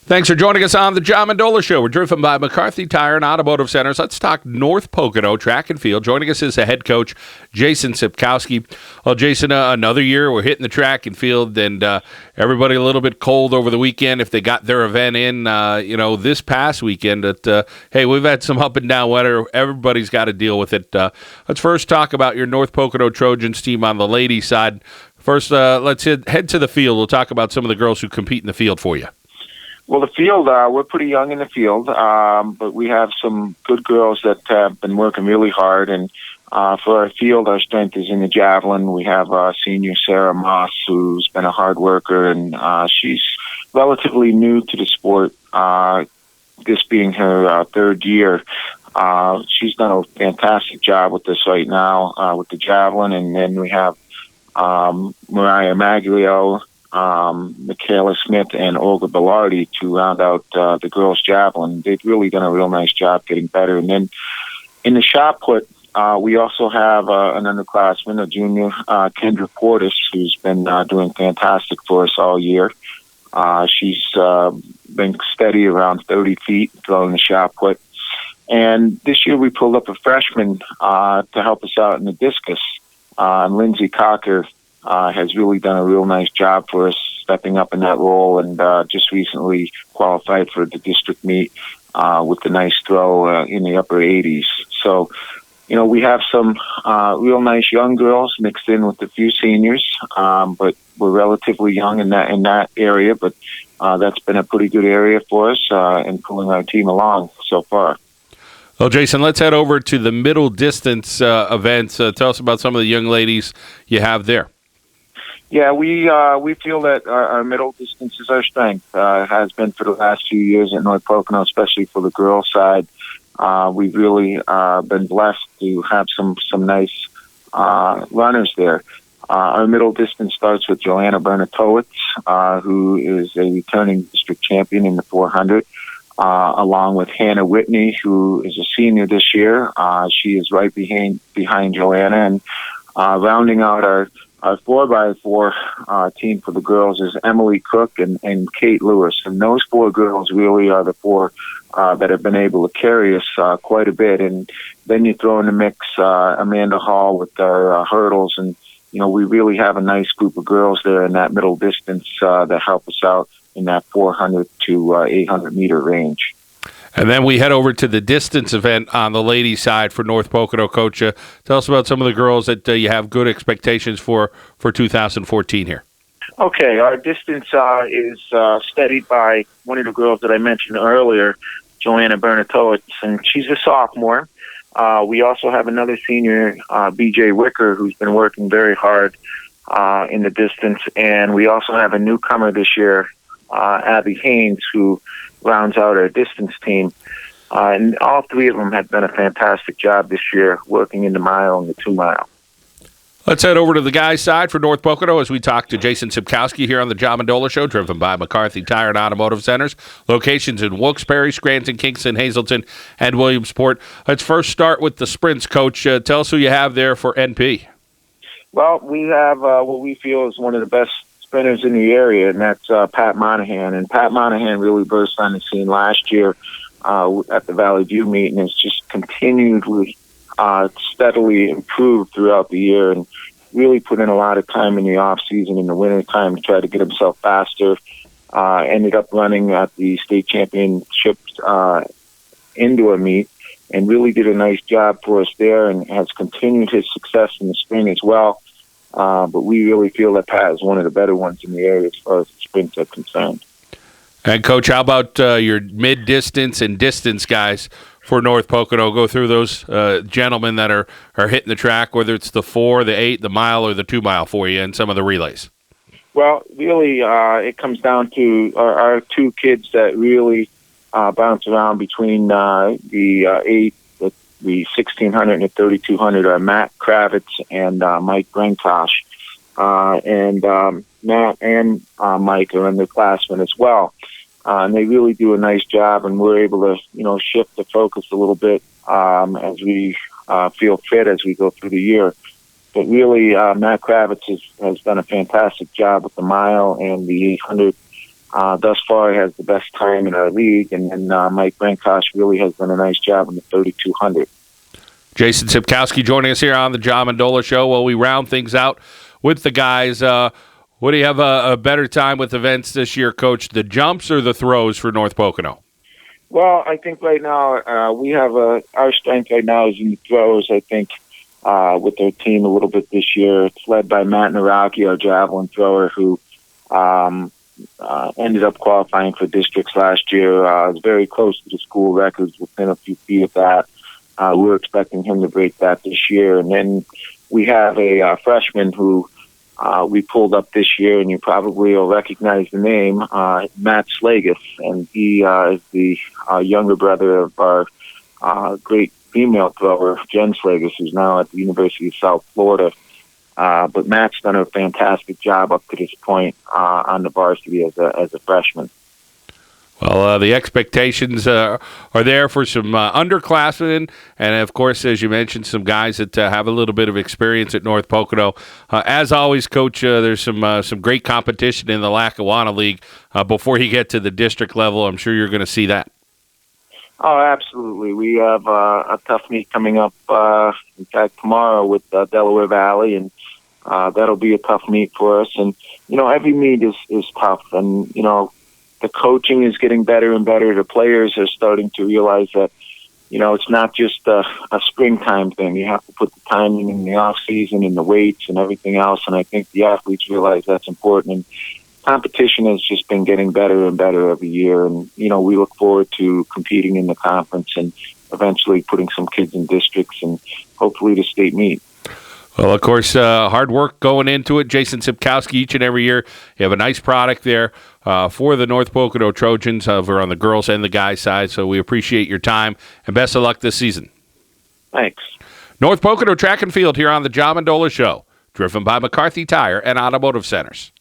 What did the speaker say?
Thanks for joining us on the John Mendola Show. We're driven by McCarthy Tire and Automotive Centers. Let's talk North Pocono track and field. Joining us is the head coach, Jason Sepkowski. Well, Jason, another year we're hitting the track and field, and everybody a little bit cold over the weekend if they got their event in, this past weekend. But, hey, we've had some up and down weather. Everybody's got to deal with it. Let's first talk about your North Pocono Trojans team on the ladies' side. First, let's head to the field. We'll talk about some of the girls who compete in the field for you. Well, the field, we're pretty young in the field, but we have some good girls that have been working really hard. And for our field, our strength is in the javelin. We have senior Sarah Moss, who's been a hard worker, and she's relatively new to the sport, this being her third year. She's done a fantastic job with this right now with the javelin. And then we have Mariah Maglio, Michaela Smith, and Olga Bellardi to round out the girls' javelin. They've really done a real nice job getting better. And then in the shot put, we also have an underclassman, a junior, Kendra Portis, who's been doing fantastic for us all year. She's been steady around 30 feet throwing the shot put. And this year we pulled up a freshman to help us out in the discus. Lindsay Cocker has really done a real nice job for us, stepping up in that role, and just recently qualified for the district meet with the nice throw in the upper 80s. So, we have some real nice young girls mixed in with a few seniors, but we're relatively young in that area. But that's been a pretty good area for us in pulling our team along so far. Well, Jason, let's head over to the middle distance events. Tell us about some of the young ladies you have there. Yeah, we feel that our middle distance is our strength. Has been for the last few years at North Pocono, especially for the girls' side. We've really been blessed to have some nice runners there. Our middle distance starts with Joanna Bernatowicz, who is a returning district champion in the 400, along with Hannah Whitney, who is a senior this year. She is right behind Joanna, and rounding out our 4x4 team for the girls is Emily Cook and Kate Lewis. And those four girls really are the four that have been able to carry us quite a bit. And then you throw in the mix Amanda Hall with our hurdles. And, we really have a nice group of girls there in that middle distance that help us out in that 400 to 800 meter range. And then we head over to the distance event on the ladies' side for North Pocono. Coach, tell us about some of the girls that you have good expectations for 2014 here. Okay, our distance is steadied by one of the girls that I mentioned earlier, Joanna Bernatowicz, and she's a sophomore. We also have another senior, BJ Wicker, who's been working very hard in the distance. And we also have a newcomer this year, Abby Haynes, who rounds out our distance team. And all three of them have done a fantastic job this year working in the mile and the 2 mile. Let's head over to the guys' side for North Pocono as we talk to Jason Sepkowski here on the John Mendola Show, driven by McCarthy Tire and Automotive Centers. Locations in Wilkes-Barre, Scranton, Kingston, Hazleton, and Williamsport. Let's first start with the sprints, Coach. Tell us who you have there for NP. Well, we have what we feel is one of the best sprinters in the area, and that's Pat Monahan. And Pat Monahan really burst on the scene last year at the Valley View meet, and has just continually steadily improved throughout the year, and really put in a lot of time in the off season, in the winter time, to try to get himself faster. Ended up running at the state championships indoor meet, and really did a nice job for us there, and has continued his success in the spring as well. But we really feel that Pat is one of the better ones in the area as far as the sprints are concerned. And, Coach, how about your mid-distance and distance guys for North Pocono? Go through those gentlemen that are hitting the track, whether it's the 4, the 8, the mile, or the 2 mile for you, and some of the relays. Well, really, it comes down to our two kids that really bounce around between the 8, the 1600 and the 3200 are Matt Kravitz and Mike Brentosh. And Matt and Mike are underclassmen as well. And they really do a nice job, and we're able to, shift the focus a little bit as we feel fit as we go through the year. But really, Matt Kravitz has done a fantastic job with the mile and the 800. thus far has the best time in our league. And then Mike Brankosh really has done a nice job in the 3200. Jason Sepkowski joining us here on the John Mendola Show. While we round things out with the guys, what do you have a better time with events this year, Coach? The jumps or the throws for North Pocono? Well, I think right now we have our strength right now is in the throws. I think with their team a little bit this year, it's led by Matt Nawrocki, our javelin thrower, who ended up qualifying for districts last year. Was very close to the school records, within a few feet of that. We were expecting him to break that this year. And then we have a freshman who we pulled up this year, and you probably will recognize the name, Matt Slagus. And he is the younger brother of our great female thrower, Jen Slagus, who's now at the University of South Florida. But Matt's done a fantastic job up to this point on the varsity as a freshman. Well, the expectations are there for some underclassmen, and of course, as you mentioned, some guys that have a little bit of experience at North Pocono. As always, Coach, there's some great competition in the Lackawanna League. Before you get to the district level, I'm sure you're going to see that. Oh, absolutely. We have a tough meet coming up, in fact, tomorrow with Delaware Valley, and that'll be a tough meet for us. And, every meet is tough, and, the coaching is getting better and better. The players are starting to realize that, it's not just a springtime thing. You have to put the time in the off season and the weights and everything else. And I think the athletes realize that's important. And competition has just been getting better and better every year. And, we look forward to competing in the conference and eventually putting some kids in districts and hopefully the state meet. Well, of course, hard work going into it. Jason Sepkowski, each and every year, you have a nice product there for the North Pocono Trojans over on the girls and the guys side. So we appreciate your time and best of luck this season. Thanks. North Pocono Track and Field here on the John Mendola Show, driven by McCarthy Tire and Automotive Centers.